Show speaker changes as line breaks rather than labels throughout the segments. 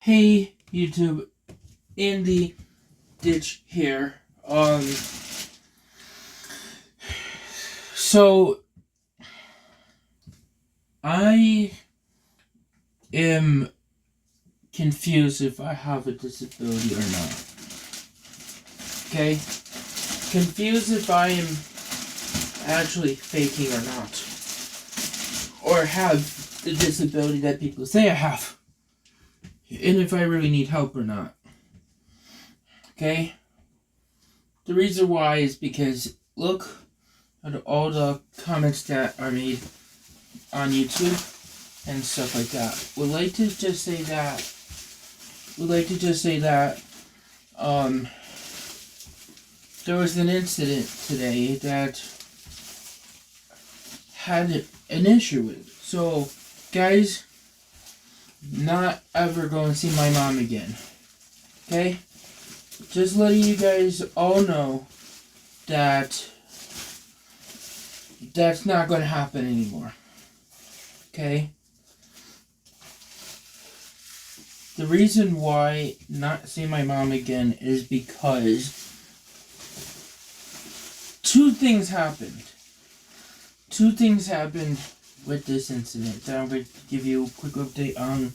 Hey YouTube, in the ditch here. So I am confused if I have a disability or not. Okay? Confused if I am actually faking or not. Or have the disability that people say I have. And if I really need help or not. Okay? The reason why is because look at all the comments that are made on YouTube and stuff like that. Would like to just say that there was an incident today that had an issue with it. So guys, not ever go and see my mom again. Okay? Just letting you guys all know that that's not going to happen anymore. Okay? The reason why not see my mom again is because two things happened. Two things happened with this incident that I'm going to give you a quick update on.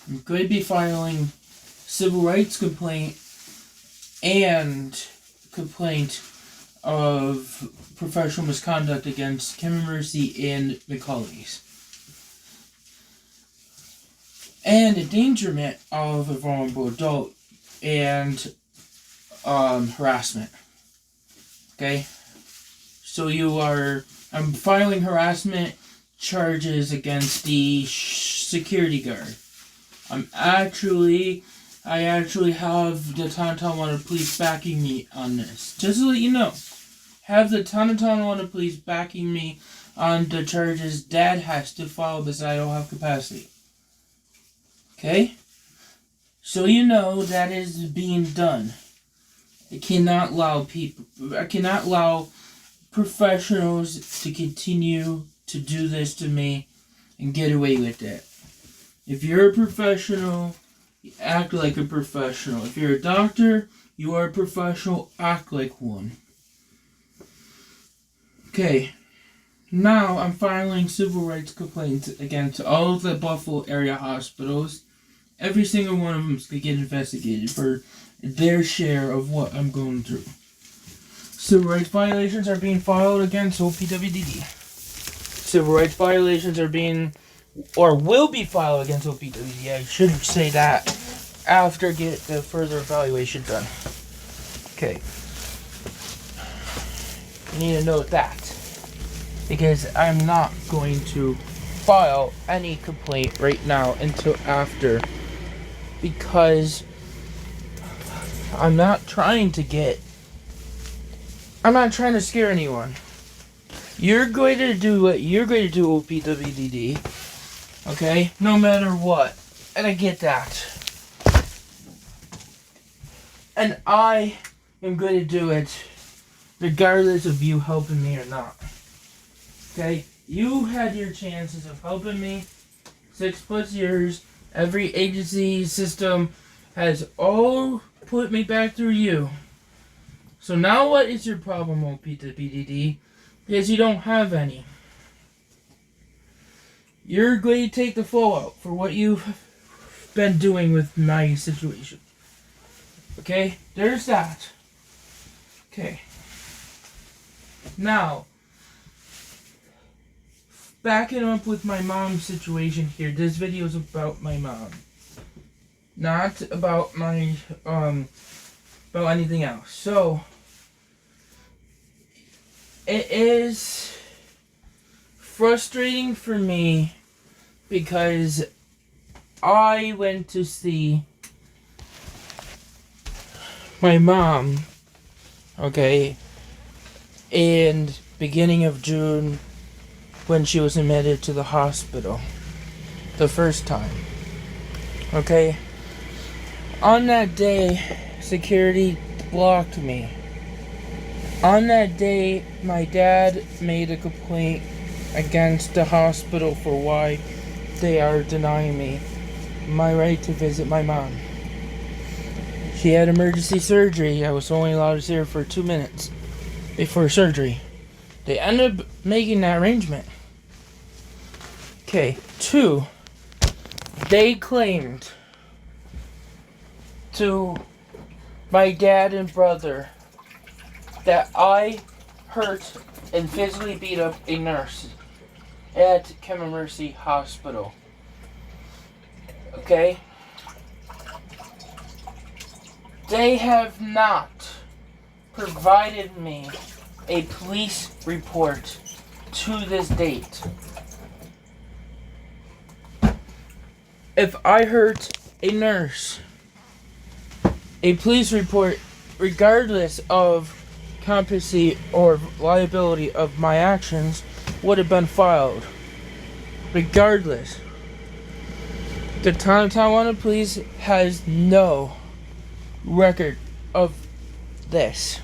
I'm going to be filing civil rights complaint and complaint of professional misconduct against Kim Mercy and McCauley's. And endangerment of a vulnerable adult and harassment. Okay? So I'm filing harassment charges against the security guard. I actually have the Tonawanda Police backing me on this. Just to let you know. Have the Tonawanda Police backing me on the charges Dad has to file because I don't have capacity. Okay? So you know that is being done. I cannot allow professionals to continue to do this to me and get away with it. If you're a professional, you act like a professional. If you're a doctor, you are a professional, act like one. Okay, now I'm filing civil rights complaints against all of the Buffalo area hospitals. Every single one of them is going to get investigated for their share of what I'm going through. Civil rights violations are being filed against OPWDD. Civil rights violations are being, or will be filed against OPWDD. I should say that after get the further evaluation done. Okay. You need to note that. Because I'm not going to file any complaint right now until after. Because I'm not trying to scare anyone. You're going to do what you're going to do, OPWDD. Okay? No matter what. And I get that. And I am going to do it regardless of you helping me or not. Okay? You had your chances of helping me 6+ years. Every agency system has all put me back through you. So now what is your problem, OPWDD? Because you don't have any. You're going to take the fallout for what you've been doing with my situation. Okay? There's that. Okay. Now, backing up with my mom's situation here. This video is about my mom. Not about my, about anything else. So, it is frustrating for me because I went to see my mom, okay, in beginning of June when she was admitted to the hospital the first time. Okay? On that day, security blocked me. On that day, my dad made a complaint against the hospital for why they are denying me my right to visit my mom. She had emergency surgery. I was only allowed to see her for 2 minutes before surgery. They ended up making that arrangement. Okay, 2. They claimed to my dad and brother that I hurt and physically beat up a nurse at Kemmer Mercy Hospital. Okay? They have not provided me a police report to this date. If I hurt a nurse, a police report, regardless of competency or liability of my actions, would have been filed. Regardless. The Town of Tonawanda Police has no record of this.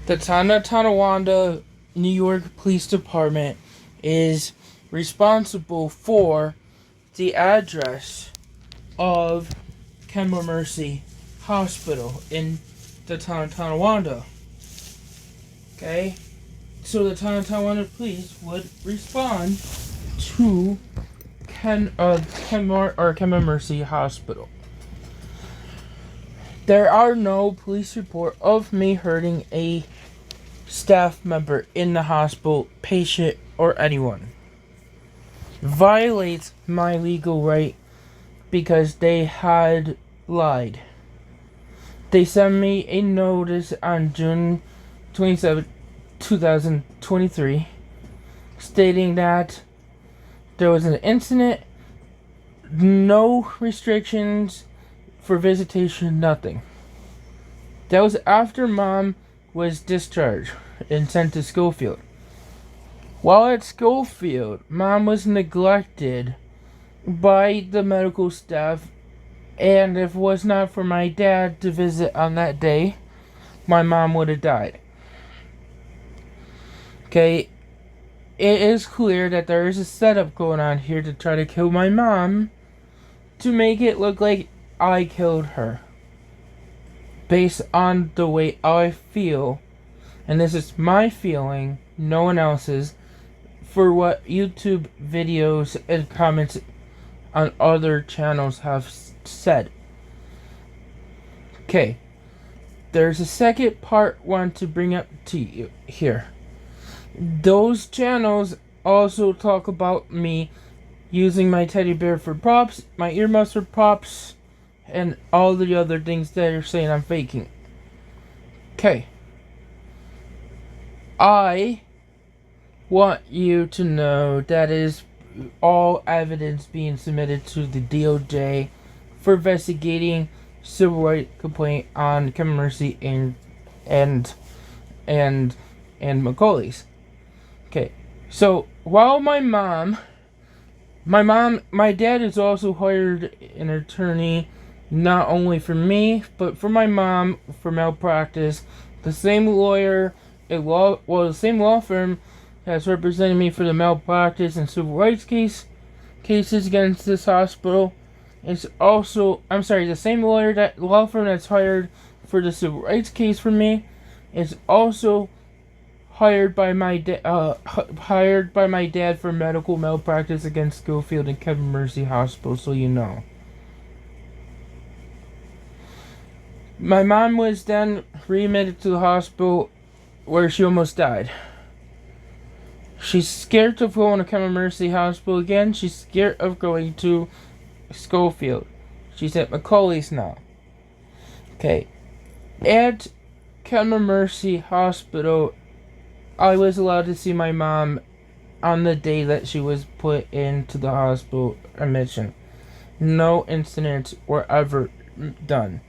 The Town of Tonawanda, New York Police Department is responsible for the address of Kemmer Mercy Hospital in the Town of Tonawanda. Okay? So the Town of Tonawanda Police would respond to Kemmer Mercy Hospital. There are no police report of me hurting a staff member in the hospital, patient, or anyone. Violates my legal right because they had lied. They sent me a notice on June 27, 2023, stating that there was an incident, no restrictions for visitation, nothing. That was after Mom was discharged and sent to Schofield. While at Schofield, Mom was neglected by the medical staff, and if it was not for my dad to visit on that day, my mom would have died. Okay, it is clear that there is a setup going on here to try to kill my mom to make it look like I killed her. Based on the way I feel, and this is my feeling, no one else's, for what YouTube videos and comments on other channels have said. Okay, there's a second part I want to bring up to you here. Those channels also talk about me using my teddy bear for props, my earmuffs for props, and all the other things that are saying I'm faking. Okay. I want you to know that is all evidence being submitted to the DOJ for investigating civil rights complaint on Kemmer Mercy and Macaulay's. Okay, so while my dad has also hired an attorney, not only for me, but for my mom for malpractice. The same the same law firm has represented me for the malpractice and civil rights cases against this hospital. It's also, the same law firm that's hired for the civil rights case for me is also hired by my dad for medical malpractice against Schofield and Kemmer Mercy Hospital, so you know. My mom was then readmitted to the hospital where she almost died. She's scared of going to Kemmer Mercy Hospital again. She's scared of going to Schofield. She's at Macaulay's now. Okay. At Kemmer Mercy Hospital, I was allowed to see my mom on the day that she was put into the hospital admission. No incidents were ever done.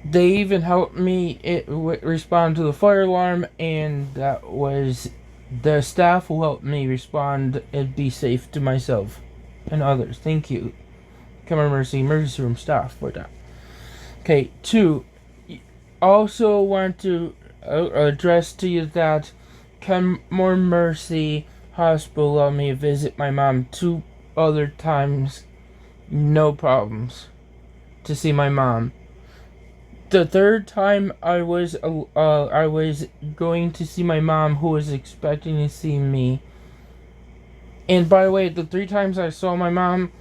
They even helped me respond to the fire alarm, and that was the staff who helped me respond and be safe to myself and others. Thank you, Kemmer Mercy emergency room staff, for that. Okay, 2. Also want to address to you that Kemmer Mercy Hospital allowed me to visit my mom 2 other times no problems to see my mom. The third time I was going to see my mom, who was expecting to see me. And by the way, the 3 times I saw my mom,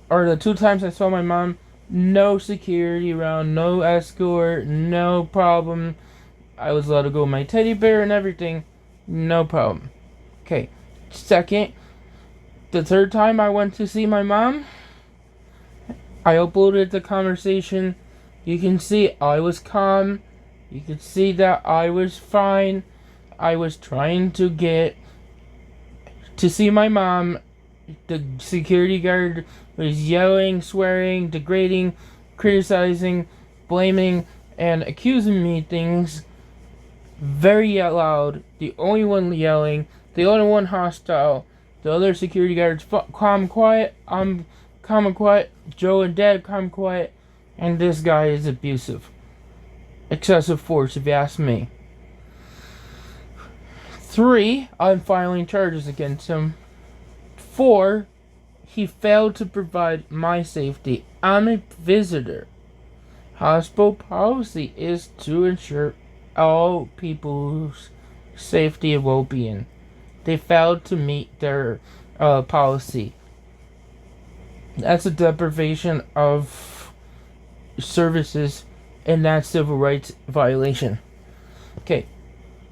or the 2 times I saw my mom, no security around, no escort, no problem. I was allowed to go with my teddy bear and everything, no problem. Okay, second, the third time I went to see my mom, I uploaded the conversation. You can see I was calm. You can see that I was fine. I was trying to get to see my mom. The security guard was yelling, swearing, degrading, criticizing, blaming, and accusing me things very loud. The only one yelling, the only one hostile. The other security guards calm, quiet. I'm calm and quiet. Joe and Dad calm, quiet. And this guy is abusive. Excessive force, if you ask me. 3, I'm filing charges against him. 4, he failed to provide my safety. I'm a visitor. Hospital policy is to ensure all people's safety and well-being. They failed to meet their policy. That's a deprivation of services, and that's civil rights violation. Okay.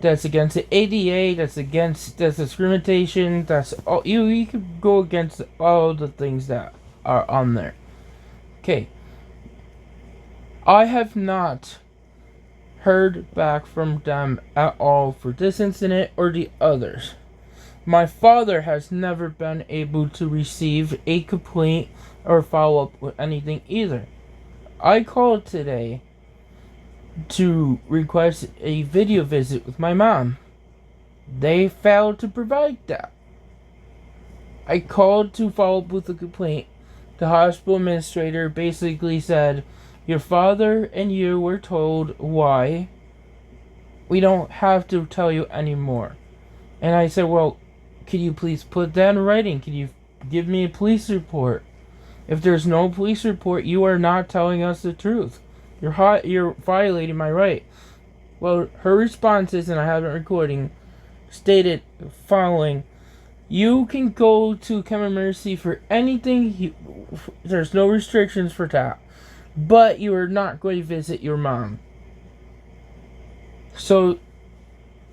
That's against the ADA, that's discrimination, that's all you could go against all the things that are on there. Okay. I have not heard back from them at all for this incident or the others. My father has never been able to receive a complaint or follow up with anything either. I called today to request a video visit with my mom. They failed to provide that. I called to follow up with a complaint. The hospital administrator basically said, your father and you were told why. We don't have to tell you anymore. And I said, well, could you please put that in writing? Can you give me a police report? If there's no police report, you are not telling us the truth. You're violating my right. Well, her responses, and I have it recording, stated following: you can go to Kevin Mercy for anything. There's no restrictions for that. But you are not going to visit your mom. So,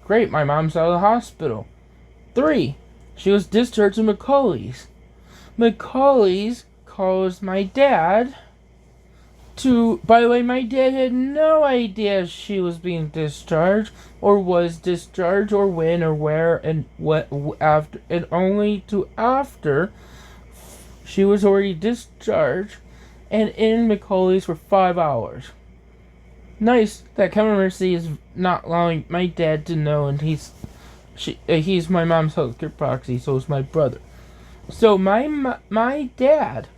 great, my mom's out of the hospital. 3, she was discharged to Macaulay's. Macaulay's calls my dad by the way, my dad had no idea she was being discharged, or was discharged, or when, or where, and what, after, and only to after she was already discharged and in Macaulay's for 5 hours. Nice that Kevin Mercy is not allowing my dad to know, and he's my mom's healthcare proxy, so is my brother. So my dad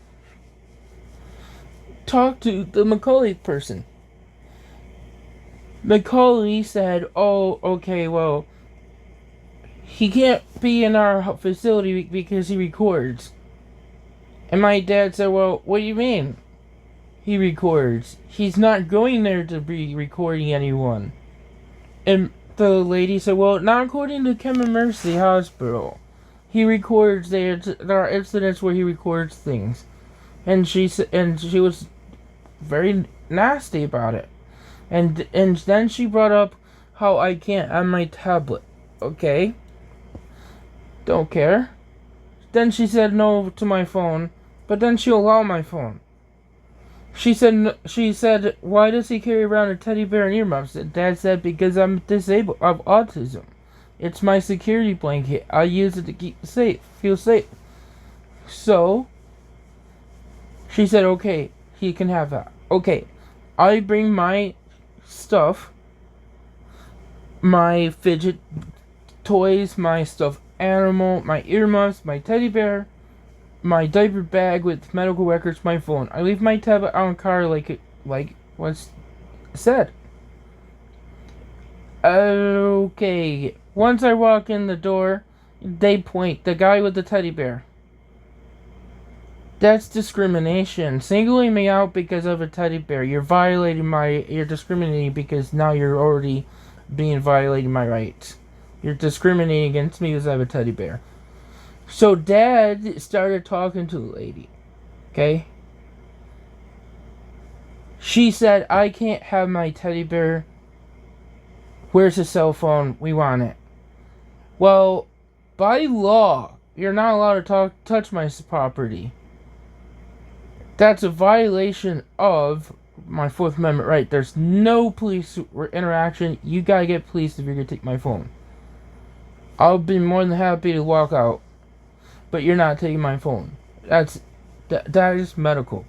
talked to the Macaulay person. Macaulay said, oh, okay, well, he can't be in our facility because he records. And my dad said, well, what do you mean he records? He's not going there to be recording anyone. And the lady said, well, not according to Kevin Mercy Hospital. He records, there are incidents where he records things. And she was very nasty about it. And then she brought up how I can't on my tablet. Okay. Don't care. Then she said no to my phone, but then she allowed my phone. She said, why does he carry around a teddy bear and earmuffs? And Dad said, because I'm disabled, I have autism. It's my security blanket. I use it to feel safe. So, she said, okay, he can have that. Okay, I bring my stuff, my fidget toys, my stuffed animal, my earmuffs, my teddy bear, my diaper bag with medical records, my phone. I leave my tablet on the car like what's said. Okay, once I walk in the door, they point, the guy with the teddy bear That's discrimination. Singling me out because of a teddy bear. You're discriminating because now you're already violating my rights. You're discriminating against me because I have a teddy bear. So Dad started talking to the lady. Okay? She said, I can't have my teddy bear. Where's the cell phone? We want it. Well, by law, you're not allowed to touch my property. That's a violation of my Fourth Amendment right. There's no police interaction. You gotta get police if you're gonna take my phone. I'll be more than happy to walk out, but you're not taking my phone. That is medical.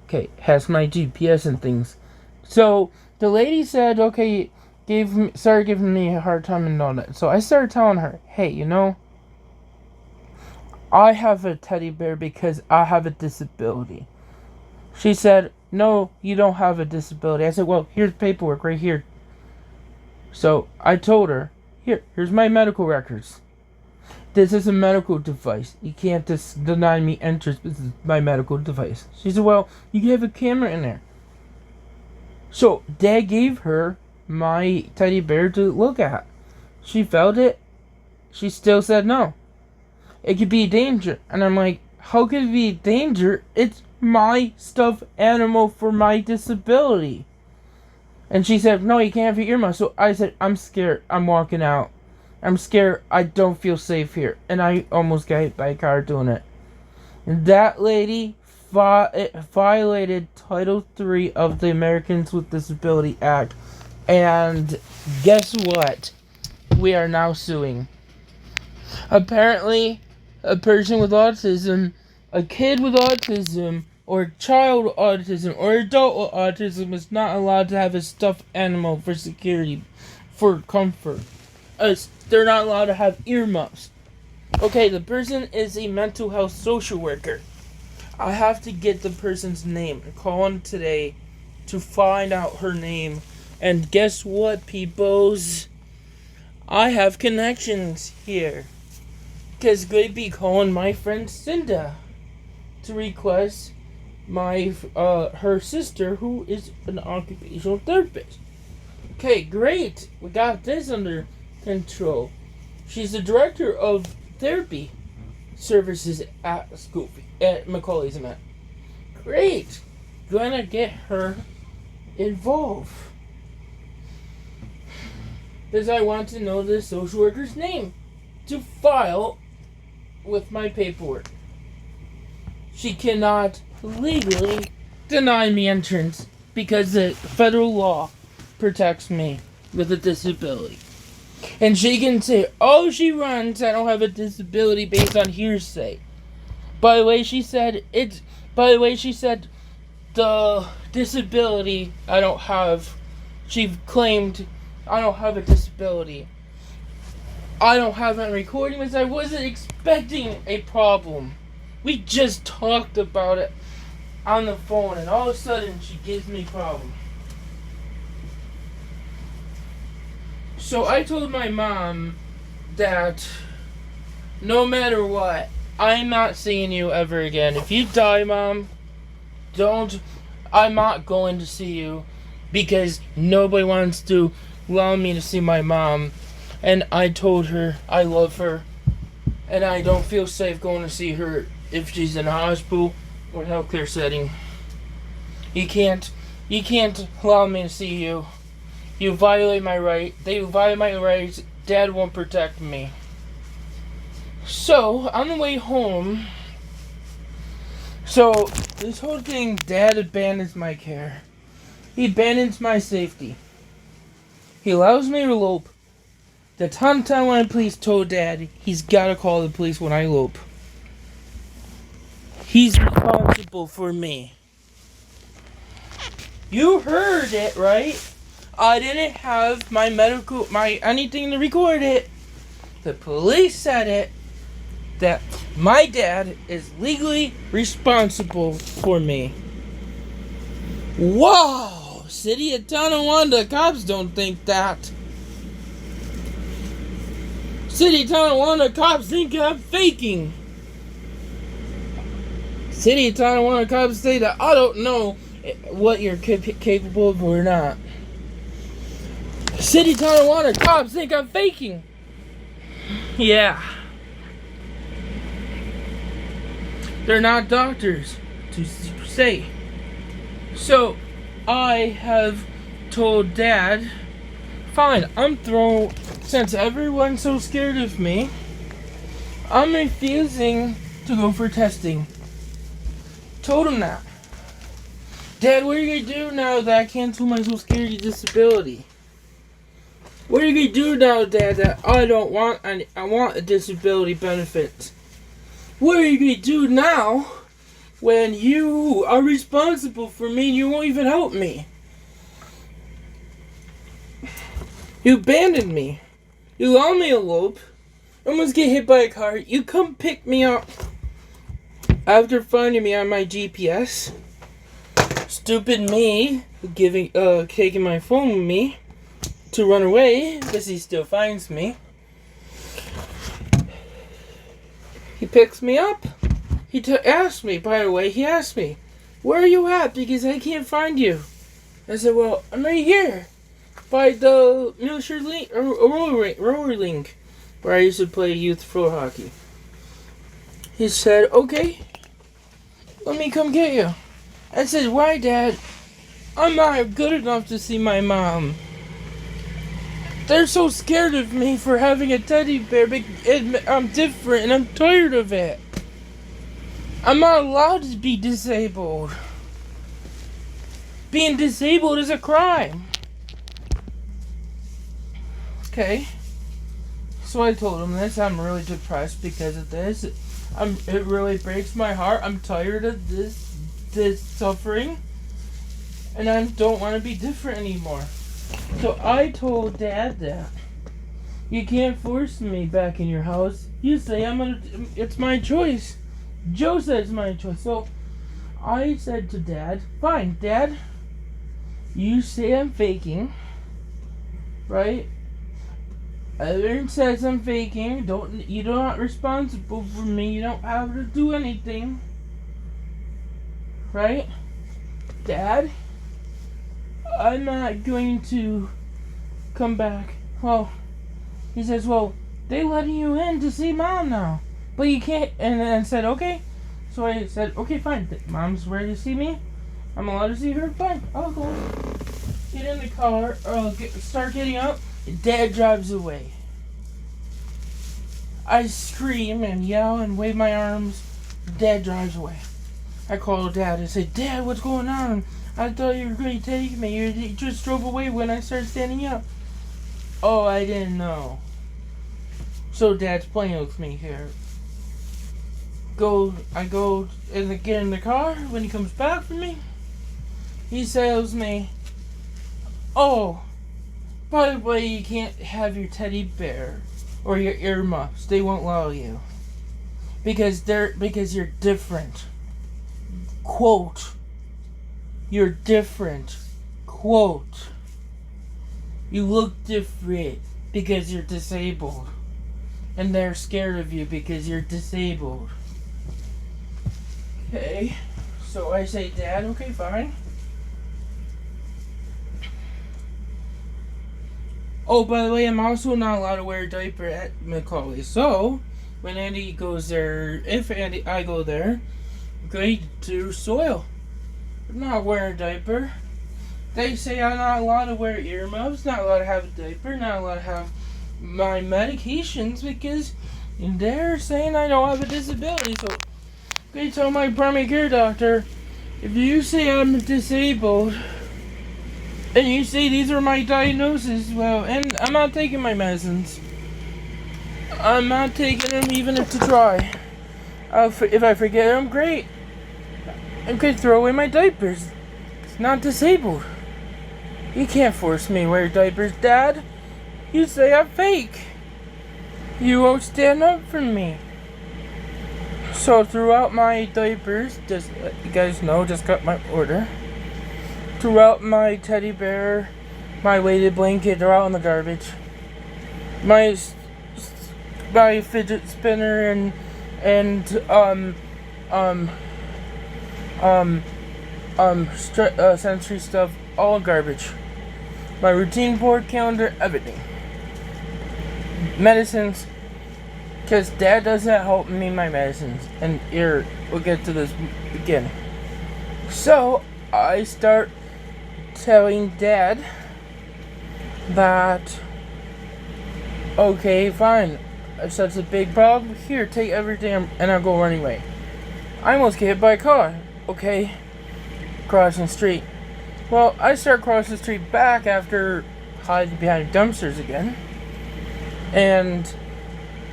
Okay, has my GPS and things. So the lady said, okay, started giving me a hard time and all that. So I started telling her, hey, I have a teddy bear because I have a disability. She said, no, you don't have a disability. I said, well, here's paperwork right here. So I told her, here's my medical records. This is a medical device. You can't just deny me entrance. This is my medical device. She said, well, you have a camera in there. So Dad gave her my teddy bear to look at. She felt it. She still said no. It could be a danger. And I'm like, how could it be a danger? It's my stuffed animal for my disability. And she said, no, you can't have your earmuffs. So I said, I'm scared. I'm walking out. I'm scared. I don't feel safe here. And I almost got hit by a car doing it. And that lady violated Title III of the Americans with Disability Act. And guess what? We are now suing. Apparently, a person with autism, a kid with autism, or child with autism, or adult with autism is not allowed to have a stuffed animal for security, for comfort. They're not allowed to have earmuffs. Okay, the person is a mental health social worker. I have to get the person's name and call on today to find out her name. And guess what, peoples? I have connections here. Because I'm going to be calling my friend Cinda to request her sister, who is an occupational therapist. Okay, great. We got this under control. She's the director of therapy services at Macaulay's event. Great. Gonna get her involved. Because I want to know the social worker's name to file with my paperwork. She cannot legally deny me entrance because the federal law protects me with a disability. And she can say, oh, she runs, I don't have a disability based on hearsay. By the way, she said the disability I don't have, she claimed I don't have a disability. I don't have any recording because I wasn't expecting a problem. We just talked about it on the phone and all of a sudden she gives me a problem. So I told my mom that no matter what, I'm not seeing you ever again. If you die, Mom, I'm not going to see you because nobody wants to allow me to see my mom. And I told her I love her and I don't feel safe going to see her if she's in a hospital or healthcare setting. You can't allow me to see you. You violate my right. They violate my rights. Dad won't protect me. So, on the way home, this whole thing, Dad abandons my care. He abandons my safety. He allows me to elope. The Tonawanda police told Dad he's gotta call the police when I elope. He's responsible for me. You heard it, right? I didn't have my anything to record it. The police said it. That my dad is legally responsible for me. Wow! City of Tonawanda cops don't think that. City of Tonawanda cops think I'm faking. City of Tonawanda cops say that I don't know what you're capable of or not. City of Tonawanda cops think I'm faking. Yeah. They're not doctors, to say. So, I have told Dad, fine, since everyone's so scared of me, I'm refusing to go for testing. Told him that. Dad, what are you gonna do now that I cancel my Social Security disability? What are you gonna do now, Dad, that I don't want I want a disability benefit? What are you gonna do now when you are responsible for me and you won't even help me? You abandoned me. You allowed me to elope. Almost get hit by a car. You come pick me up after finding me on my GPS. Stupid me taking my phone with me to run away because he still finds me. He picks me up. He asked me, by the way, where are you at? Because I can't find you. I said, well, I'm right here by the military link, roller link, where I used to play youth floor hockey. He said, okay, let me come get you. I said, why, Dad? I'm not good enough to see my mom. They're so scared of me for having a teddy bear, but I'm different and I'm tired of it. I'm not allowed to be disabled. Being disabled is a crime. Okay. So I told him this. I'm really depressed because of this. It really breaks my heart. I'm tired of this suffering. And I don't want to be different anymore. So I told Dad that. You can't force me back in your house. You say it's my choice. Joe said it's my choice. So I said to Dad, fine, Dad. You say I'm faking. Right? Everyone says I'm faking. You're not responsible for me. You don't have to do anything. Right? Dad? I'm not going to come back. Well, he says, well, they letting you in to see Mom now. But you can't. And then I said, okay. So I said, okay, fine. Mom's ready to see me. I'm allowed to see her. Fine. I'll go. Get in the car. Start getting up. Dad drives away. I scream and yell and wave my arms. Dad drives away. I call Dad and say, Dad, what's going on? I thought you were going to take me. You just drove away when I started standing up. Oh, I didn't know. So Dad's playing with me here. I go and get in the car. When he comes back for me, he tells me, oh, by the way, you can't have your teddy bear or your earmuffs. They won't allow you. Because you're different. Quote. You're different. Quote. You look different because you're disabled. And they're scared of you because you're disabled. Okay. So I say, Dad, okay, fine. Oh, by the way, I'm also not allowed to wear a diaper at Macaulay. So, when Andy goes there, I go there, I'm going to soil. I'm not wearing a diaper. They say I'm not allowed to wear earmuffs, not allowed to have a diaper, not allowed to have my medications because they're saying I don't have a disability. So, I'm going to tell my primary care doctor, if you say I'm disabled, and you say these are my diagnoses, well, and I'm not taking my medicines. I'm not taking them even if to try. If I forget them, great. I could throw away my diapers. It's not disabled. You can't force me to wear diapers, Dad. You say I'm fake. You won't stand up for me. So throughout my diapers, just let you guys know, just got my order. Throughout my teddy bear, my weighted blanket, they're out in the garbage. My fidget spinner and sensory stuff, all garbage. My routine board, calendar, everything. Medicines, because Dad doesn't help me my medicines. And here, we'll get to this again. So, I start telling Dad that, okay, fine, if such a big problem, here, take everything and I'll go running away. I almost get hit by a car. Okay, crossing the street. Well, I start crossing the street back after hiding behind dumpsters again. And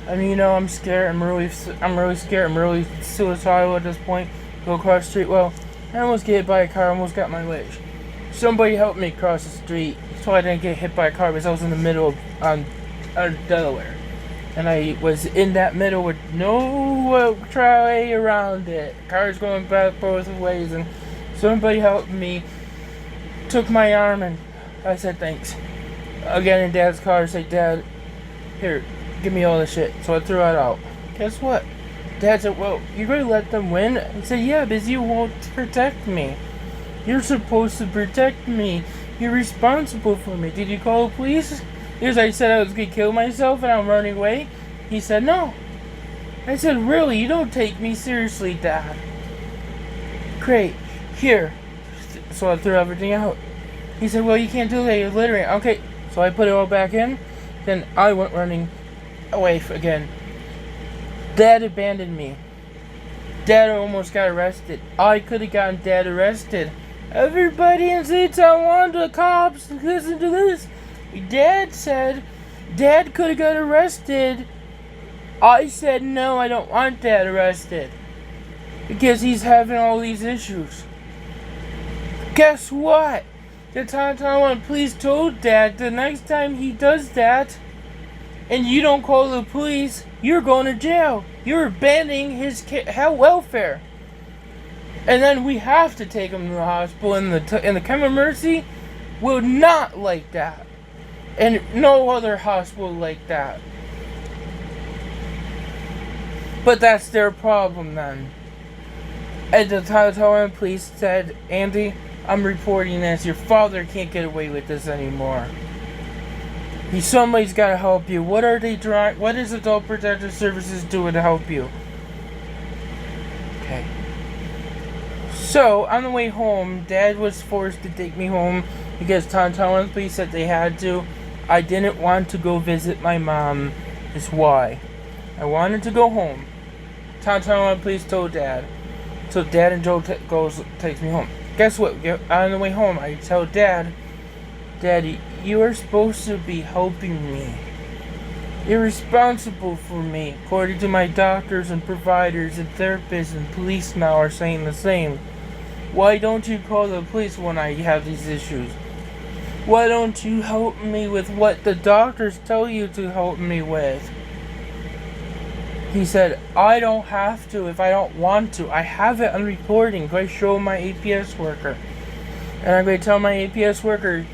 I mean, I'm scared. I'm really scared. I'm really suicidal at this point. Go across the street. Well, I almost get hit by a car. I almost got my leg. Somebody helped me cross the street so I didn't get hit by a car because I was in the middle of Delaware. And I was in that middle with no way around it. Cars going back both ways, and somebody helped me, took my arm, and I said thanks. Again in Dad's car, I said, Dad, here, give me all the shit. So I threw it out. Guess what? Dad said, well, you're going to let them win? I said, yeah, because you won't protect me. You're supposed to protect me. You're responsible for me. Did you call the police? Because I said I was going to kill myself and I'm running away. He said, no. I said, really? You don't take me seriously, Dad. Great. Here. So I threw everything out. He said, well, you can't do that. You're littering. Okay. So I put it all back in. Then I went running away again. Dad abandoned me. Dad almost got arrested. I could have gotten Dad arrested. Everybody in Seatown wanted the cops. Listen to this. Dad said Dad could have got arrested. I said no, I don't want Dad arrested because he's having all these issues. Guess what? The Tonton police told Dad the next time he does that and you don't call the police, you're going to jail. You're abandoning his welfare. And then we have to take him to the hospital, and the Come of Mercy will not like that. And no other hospital like that. But that's their problem then. And the Tonton police said, Andy, I'm reporting this. Your father can't get away with this anymore. Somebody's got to help you. What are they trying? What is Adult Protective Services doing to help you? Okay. So, on the way home, Dad was forced to take me home because Tonton police said they had to. I didn't want to go visit my mom. Is why. I wanted to go home. Tonton police told Dad. So Dad and Joe takes me home. Guess what? On the way home, I tell Dad, Daddy, you are supposed to be helping me. You're responsible for me. According to my doctors and providers and therapists and police now are saying the same. Why don't you call the police when I have these issues? Why don't you help me with what the doctors tell you to help me with? He said, I don't have to if I don't want to. I have it on recording. Go show my APS worker. And I'm going to tell my APS worker,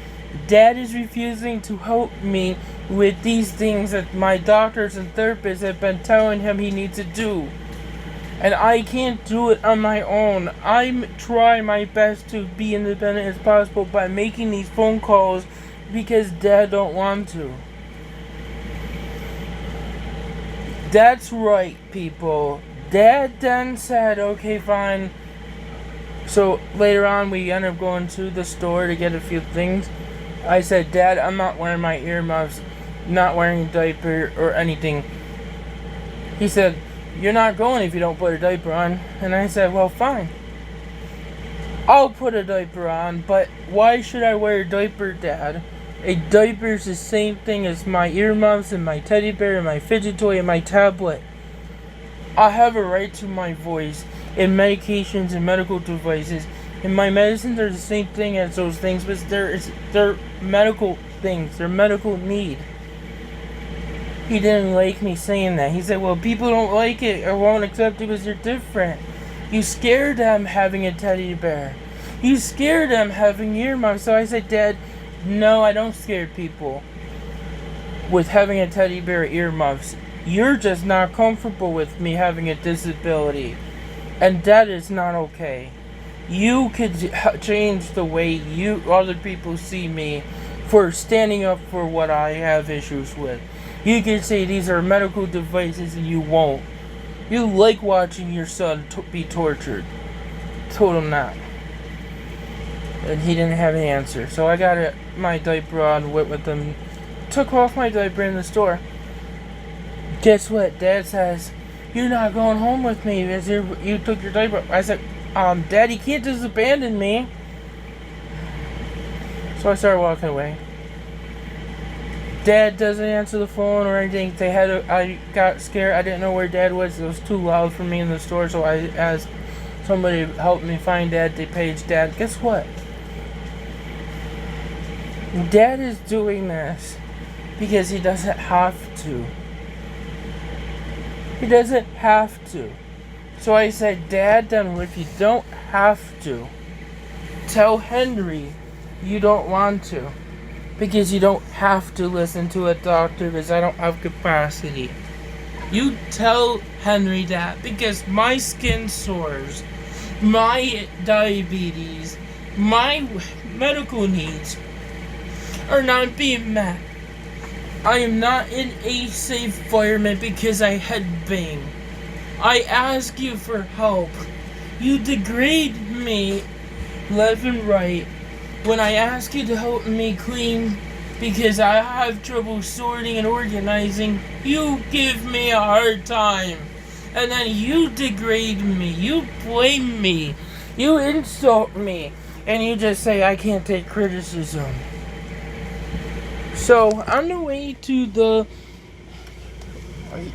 Dad is refusing to help me with these things that my doctors and therapists have been telling him he needs to do. And I can't do it on my own. I'm trying my best to be independent as possible by making these phone calls because Dad don't want to. That's right, people. Dad then said, okay, fine. So later on, we ended up going to the store to get a few things. I said, Dad, I'm not wearing my earmuffs, not wearing a diaper or anything. He said, you're not going if you don't put a diaper on. And I said, well, fine. I'll put a diaper on, but why should I wear a diaper, Dad? A diaper is the same thing as my earmuffs and my teddy bear and my fidget toy and my tablet. I have a right to my voice and medications and medical devices. And my medicines are the same thing as those things, but they're medical things. They're medical need. He didn't like me saying that. He said, well, people don't like it or won't accept it because you're different. You scared them having a teddy bear. You scared them having earmuffs. So I said, Dad, no, I don't scare people with having a teddy bear or earmuffs. You're just not comfortable with me having a disability. And that is not okay. you could change the way other people see me for standing up for what I have issues with. You could say these are medical devices and you won't. You like watching your son be tortured. Told him that. And he didn't have an answer. So I got my diaper on, went with him, took off my diaper in the store. Guess what? Dad says, "You're not going home with me as you took your diaper off." I said, Dad, you can't just abandon me. So I started walking away. Dad doesn't answer the phone or anything. I got scared. I didn't know where Dad was. It was too loud for me in the store, so I asked somebody to help me find Dad. They paged Dad. Guess what? Dad is doing this because he doesn't have to. He doesn't have to. So I said, Dad, then if you don't have to, tell Henry you don't want to. Because you don't have to listen to a doctor because I don't have capacity. You tell Henry that because my skin sores, my diabetes, my medical needs are not being met. I am not in a safe environment because I headbang. I ask you for help. You degrade me left and right when I ask you to help me clean because I have trouble sorting and organizing. You give me a hard time. And then you degrade me. You blame me. You insult me. And you just say I can't take criticism. So, on the way to the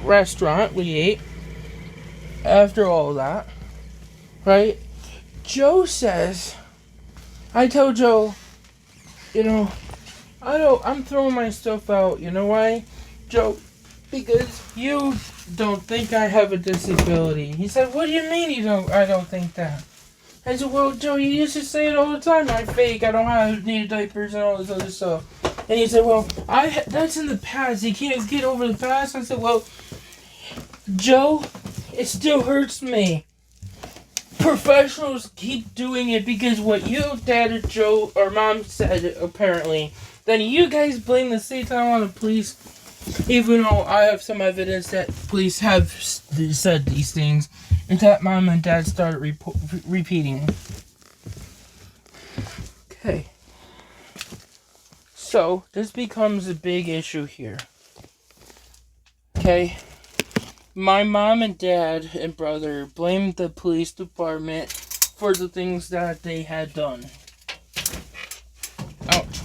restaurant we ate, after all that, right, Joe says, I tell Joe, I'm throwing my stuff out. You know why, Joe? Because you don't think I have a disability. He said, what do you mean I don't think that? I said, well, Joe, you used to say it all the time. I'm fake. I don't need diapers and all this other stuff. And he said, well, that's in the past. You can't get over the past. I said, well, Joe, it still hurts me. Professionals keep doing it because what you, Dad, or Joe, or Mom said, apparently. Then you guys blame the state time on the police, even though I have some evidence that police have said these things, and that Mom and Dad started repeating. Okay. So, this becomes a big issue here. Okay? My mom and dad and brother blamed the police department for the things that they had done. Ouch.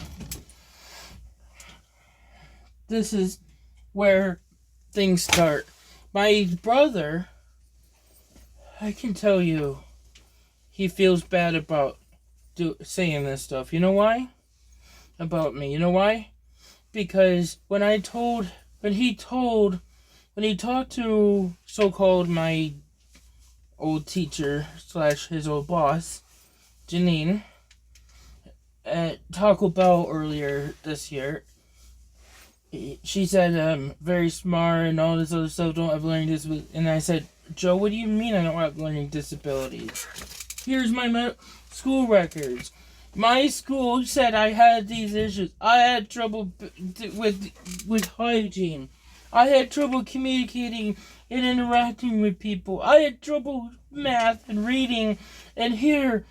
This is where things start. My brother, I can tell you, he feels bad about saying this stuff. You know why? About me. You know why? Because when he talked to so-called my old teacher / his old boss, Janine, at Taco Bell earlier this year, she said I'm very smart and all this other stuff, don't have learning disabilities. And I said, Joe, what do you mean I don't have learning disabilities? Here's my school records. My school said I had these issues. I had trouble with hygiene. I had trouble communicating and interacting with people. I had trouble with math and reading. And here,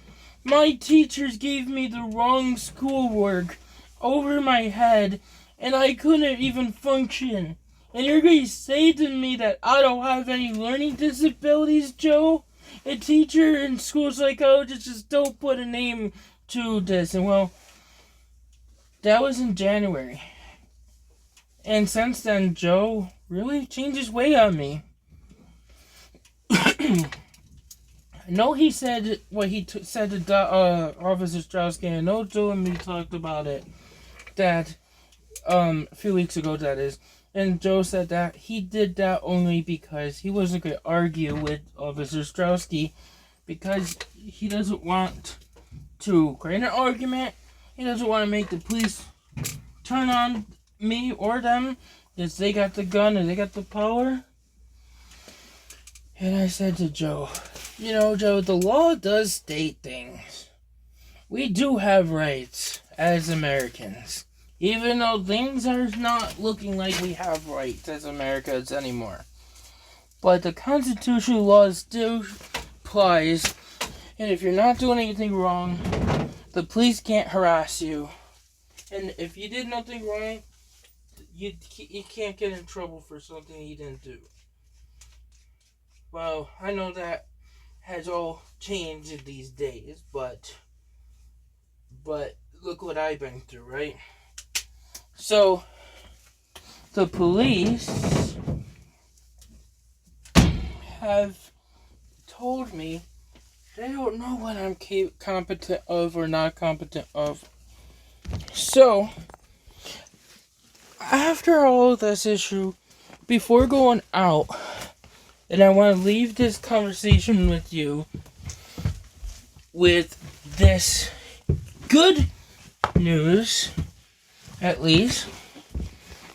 my teachers gave me the wrong schoolwork over my head, and I couldn't even function. And you're going to say to me that I don't have any learning disabilities, Joe? A teacher and school psychologist just don't put a name to this. And well, that was in January. And since then, Joe really changed his way on me. I know he said what he said to Officer Straussky. I know Joe and me talked about it. That, a few weeks ago, that is. And Joe said that he did that only because he wasn't going to argue with Officer Straussky. Because he doesn't want to create an argument. He doesn't want to make the police turn on me or them, because they got the gun and they got the power. And I said to Joe, You know, Joe, the law does state things. We do have rights as Americans. Even though things are not looking like we have rights as Americans anymore. But the constitutional law still applies. And if you're not doing anything wrong, the police can't harass you. And if you did nothing wrong, you can't get in trouble for something you didn't do. Well, I know that has all changed these days, but look what I've been through, right? So, the police have told me they don't know what I'm competent of or not competent of. So, after all this issue, before going out, and I want to leave this conversation with you with this good news, at least.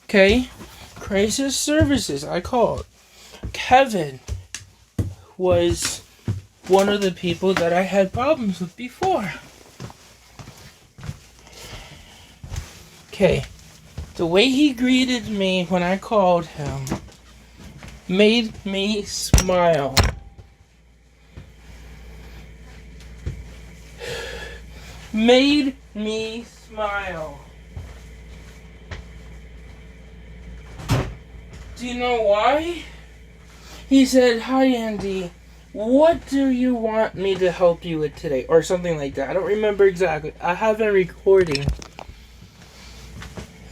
Okay, crisis services, I called. Kevin was one of the people that I had problems with before. Okay, the way he greeted me when I called him made me smile. Made me smile. Do you know why? He said, "Hi Andy, what do you want me to help you with today?" Or something like that. I don't remember exactly. I have a recording.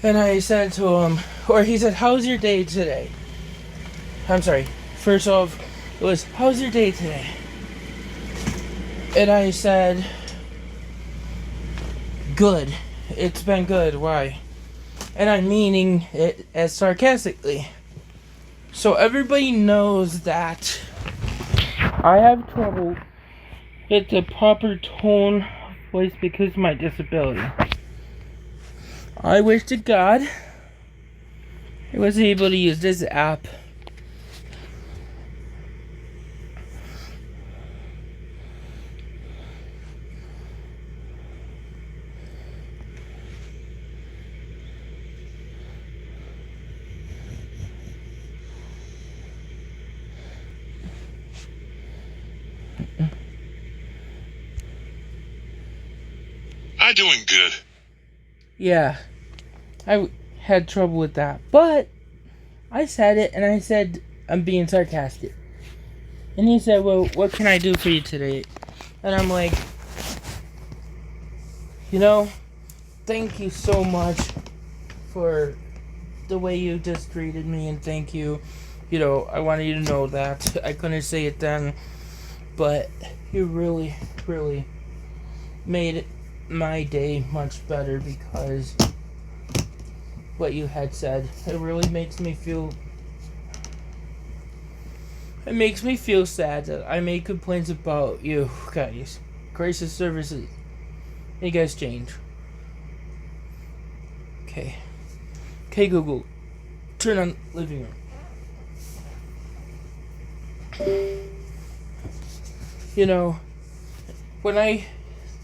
And I said to him, or he said, "How's your day today?" I'm sorry. First off, it was, "How's your day today?" And I said, "Good. It's been good. Why?" And I'm meaning it as sarcastically. So everybody knows that I have trouble with the proper tone of voice because of my disability. I wish to God I was able to use this app.
I'm doing good.
Yeah, I had trouble with that. But I said it, and I said I'm being sarcastic. And he said, "Well, what can I do for you today?" And I'm like, thank you so much for the way you just treated me, and thank you. I wanted you to know that. I couldn't say it then, but you really, really made my day much better because what you had said. It really makes me feel sad that I made complaints about you guys. Crisis services. You guys change. Okay, Google, turn on living room. When I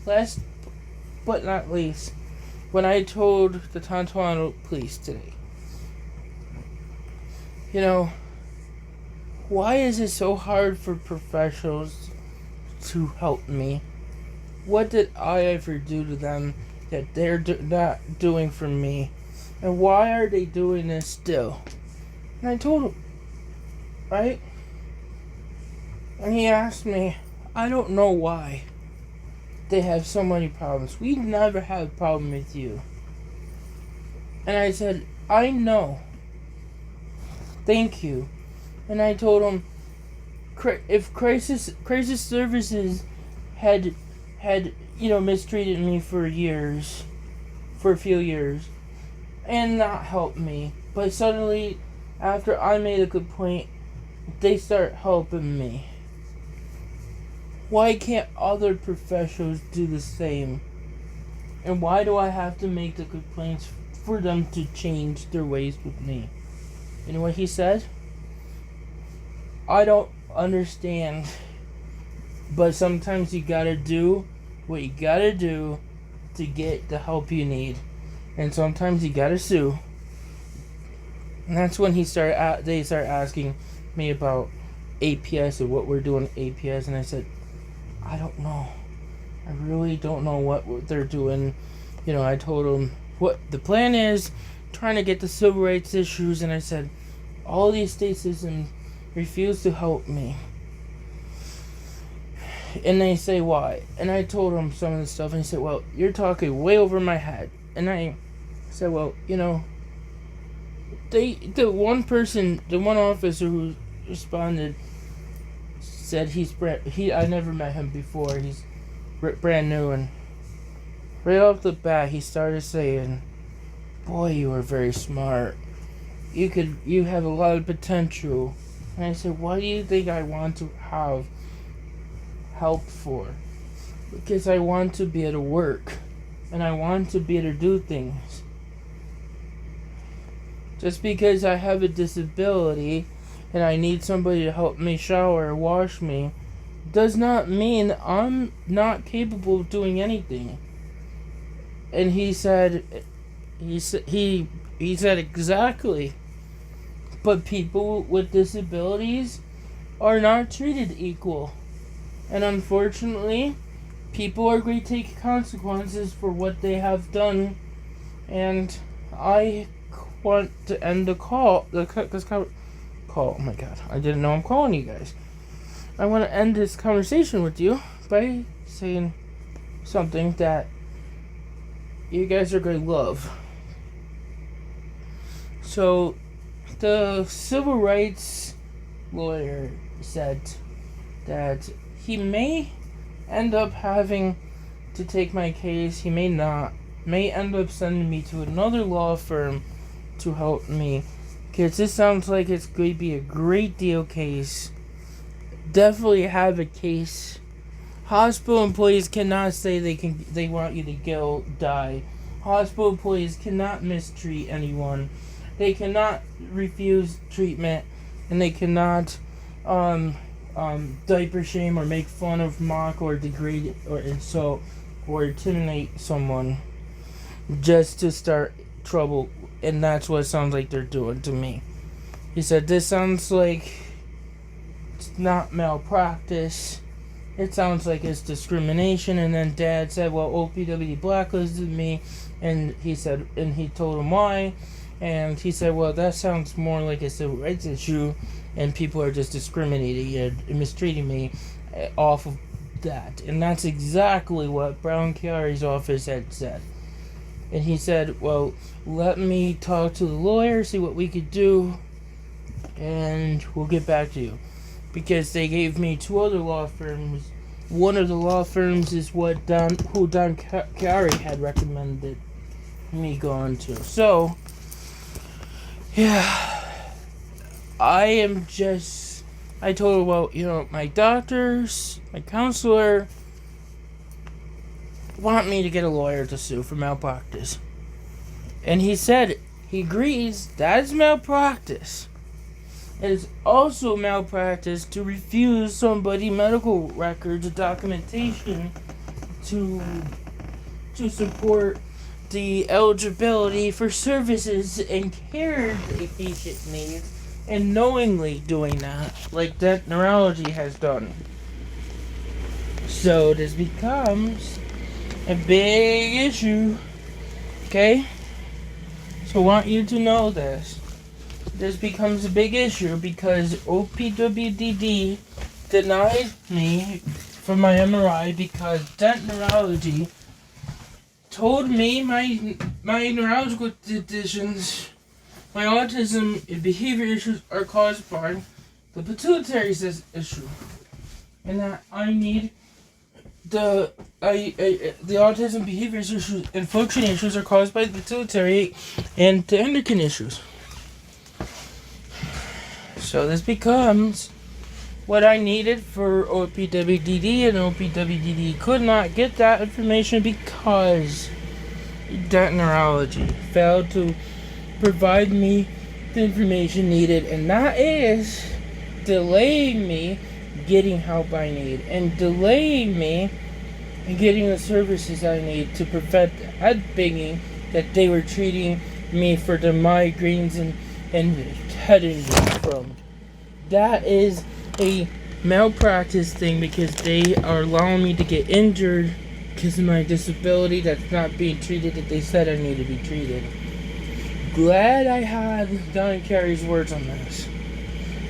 last but not least, when I told the Tontoano police today, why is it so hard for professionals to help me? What did I ever do to them that they're not doing for me? And why are they doing this still? And I told him, right? And he asked me, I don't know why they have so many problems. We never had a problem with you. And I said, I know. Thank you. And I told him, if crisis services had mistreated me for a few years, and not helped me, but suddenly, after I made a complaint, they start helping me. Why can't other professionals do the same? And why do I have to make the complaints for them to change their ways with me? You know what he said? I don't understand But sometimes you gotta do what you gotta do to get the help you need. And sometimes you gotta sue. And that's when they start asking me about APS and what we're doing at APS. And I said, I don't know. I really don't know what they're doing. I told them what the plan is, trying to get the civil rights issues. And I said, all these state systems refuse to help me. And they say, why? And I told them some of the stuff. And he said, well, you're talking way over my head. And I said, well, the one officer who responded said I never met him before. He's brand new. And right off the bat, he started saying, boy, you are very smart. You have a lot of potential. And I said, why do you think I want to have help for? Because I want to be able to work. And I want to be able to do things. Just because I have a disability and I need somebody to help me shower or wash me does not mean I'm not capable of doing anything. And he said exactly. But people with disabilities are not treated equal. And unfortunately, people are going to take consequences for what they have done. And I want to end the call. Oh my god, I didn't know I'm calling you guys. I want to end this conversation with you by saying something that you guys are going to love. So, the civil rights lawyer said that he may end up having to take my case. He may not. May end up sending me to another law firm to help me. Because this sounds like it's going to be a great deal case. Definitely have a case. Hospital employees cannot say they want you to die. Hospital employees cannot mistreat anyone. They cannot refuse treatment, and they cannot diaper shame or make fun of, mock, or degrade or insult or intimidate someone just to start trouble. And that's what it sounds like they're doing to me. He said, this sounds like it's not malpractice. It sounds like it's discrimination. And then Dad said, well, OPWD blacklisted me. And he told him why. And he said, well, that sounds more like a civil rights issue. And people are just discriminating and mistreating me off of that. And that's exactly what Brown Chiari's office had said. And he said, well, let me talk to the lawyer, see what we could do, and we'll get back to you. Because they gave me two other law firms. One of the law firms is who Don Chiari had recommended me going to. So, yeah, I told him, well, my doctors, my counselor want me to get a lawyer to sue for malpractice. And he said he agrees that is malpractice. It is also malpractice to refuse somebody medical records or documentation to support the eligibility for services and care a patient needs, and knowingly doing that, like that neurology has done. So this becomes a big issue. Okay? So I want you to know this. This becomes a big issue because OPWDD denied me for my MRI because Dent Neurology told me my neurological conditions, my autism and behavior issues are caused by the pituitary issue. And that I need the autism behavior issues and function issues are caused by the pituitary and the endocrine issues. So this becomes what I needed for OPWDD, and OPWDD could not get that information because that neurology failed to provide me the information needed, and that is delaying me getting help I need and delaying me in getting the services I need to prevent the headbanging that they were treating me for the migraines and head injuries from. That is a malpractice thing because they are allowing me to get injured because of my disability that's not being treated that they said I need to be treated. Glad I had Don Carey's words on this.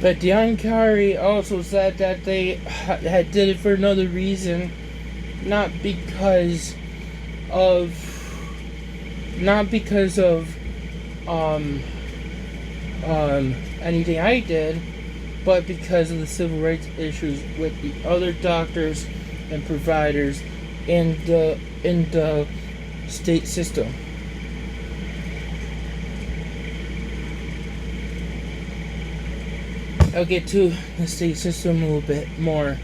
But Don Carey also said that they had did it for another reason, not because of anything I did, but because of the civil rights issues with the other doctors and providers in the state system. I'll get to the state system a little bit more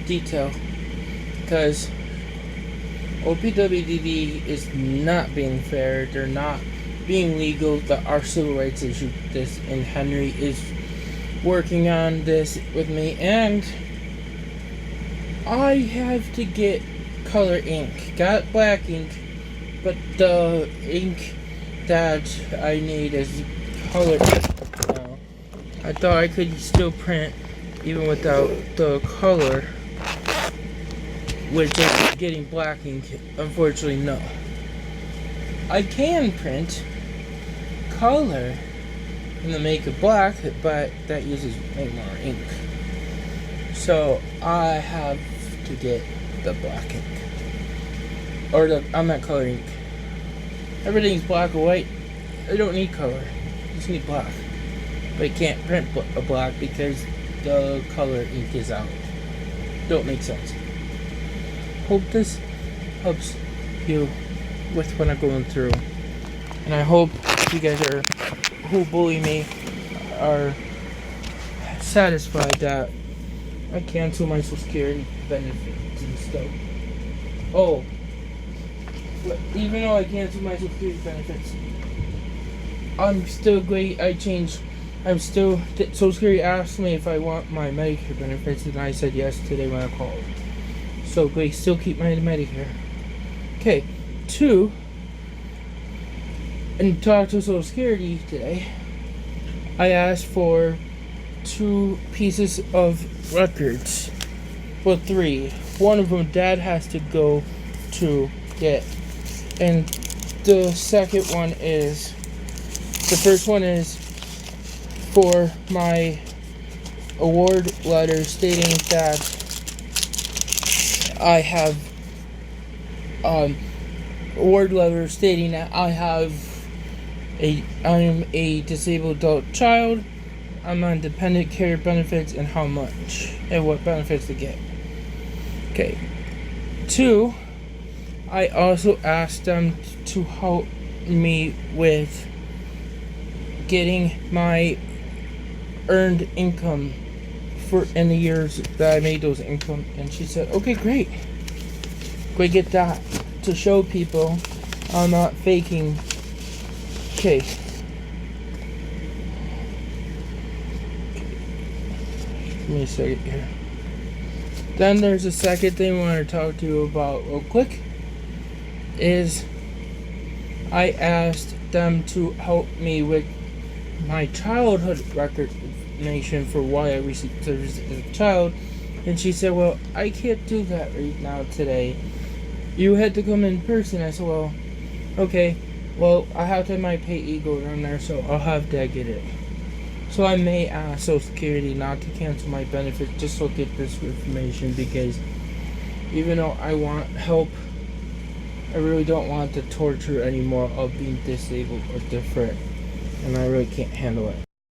detail because OPWDD is not being fair. They're not being legal. Our civil rights issue, this, and Henry is working on this with me, and I have to get color ink. Got black ink, but the ink that I need is color ink. I thought I could still print even without the color, with just getting black ink. Unfortunately, no. I can print color and then make it black, but that uses way more ink. So I have to get the black ink. Or I'm not color ink. Everything's black or white. I don't need color. I just need black. But I can't print a black because the color ink is out. Don't make sense. Hope this helps you with what I'm going through. And I hope you guys who bully me are satisfied that I cancel my Social Security benefits and stuff. Oh, even though I cancel my Social Security benefits, I'm still great. Social Security asked me if I want my Medicare benefits, and I said yes today when I called. So great, still keep my Medicare. Okay, 2. And talked to Social Security today. I asked for 2 pieces of records. Well, 3. One of them Dad has to go to get. And the second one is, the first one is for my award letter stating that I have, award letter stating that I'm a disabled adult child, I'm on dependent care benefits, and how much, and what benefits to get. Okay. 2, I also asked them to help me with getting my earned income for in the years that I made those income, and she said, okay, great. Go get that to show people I'm not faking. Okay. Give me a second here. Then there's a second thing I want to talk to you about real quick. Is I asked them to help me with my childhood record information for why I received services as a child, and she said, well, I can't do that right now today. You had to come in person. I said, well, okay. Well, I have to have my payee go down there, so I'll have Dad get it. So I may ask Social Security not to cancel my benefits just so I get this information, because even though I want help, I really don't want the torture anymore of being disabled or different, and I really can't handle it.